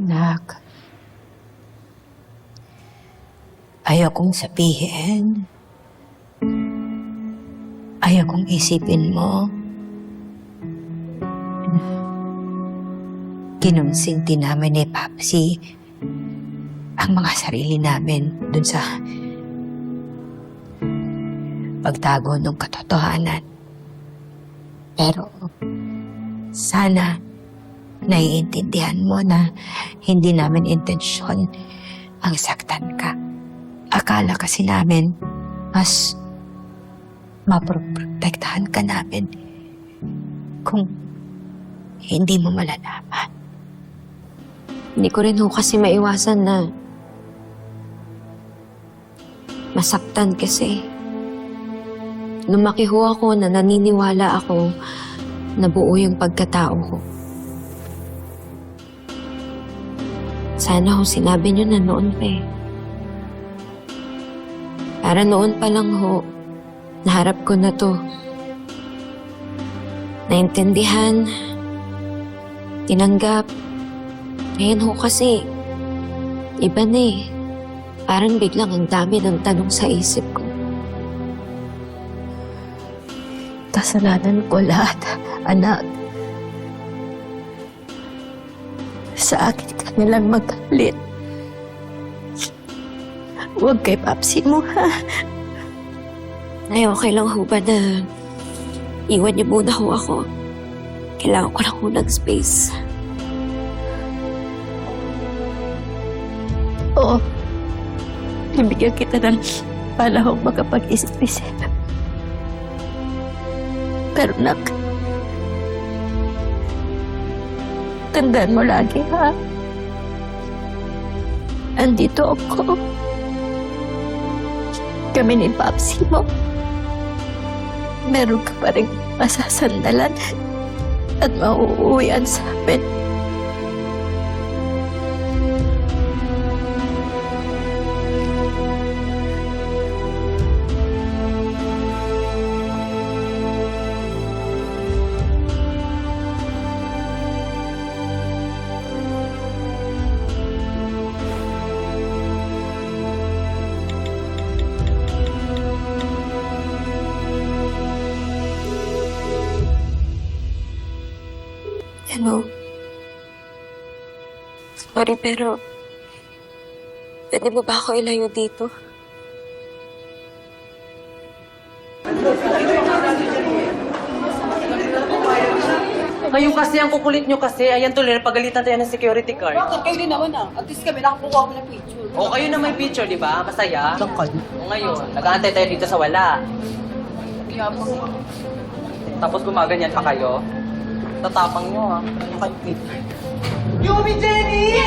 Anak, ayaw kong sabihin. Ayaw kong isipin mo. Kinonsinti namin ni Papsi ang mga sarili namin dun sa pagtago ng katotohanan. Pero sana naiintindihan mo na hindi namin intensyon ang saktan ka. Akala kasi namin mas maprotektahan ka namin kung hindi mo malalaman. Hindi ko rin ho kasi maiwasan na masaktan kasi. Lumaki ho ako na naniniwala ako na buo yung pagkatao ko. Sana ho sinabi niyo na noon pa eh. Para noon pa lang ho, naharap ko na to. Naintindihan, tinanggap. Ngayon ho kasi, iba na eh. Parang biglang ang dami ng tanong sa isip ko. Kasalanan ko lahat, anak. Sa akin ka nilang magalit. Huwag kay Papsi mo, ha? Ay, okay lang ho ba na iwan niyo muna ho ako? Kailangan ko lang ho ng space. Oo. Ibigyan kita ng panahong makapag-isip-isip. Pero nak, tandaan mo lagi, ha? Andito ako. Kami ni Papsi mo. Meron ka pa rin masasandalan at mauuwian sa amin. Ano? Sorry, pero pwede mo ba ako ilayo dito? Ngayon kasi ang kukulit nyo kasi, ayan tuloy, pagalitan tayo ng security guard. Bakit? Kayo din naman ah. At least kami nakakuha ko ng picture. O kayo na may picture, di ba? Masaya. O ngayon, nag-aantay tayo dito sa wala. Tapos gumaganyan pa kayo. Tatapang nyo, ha? Yumi Jenny!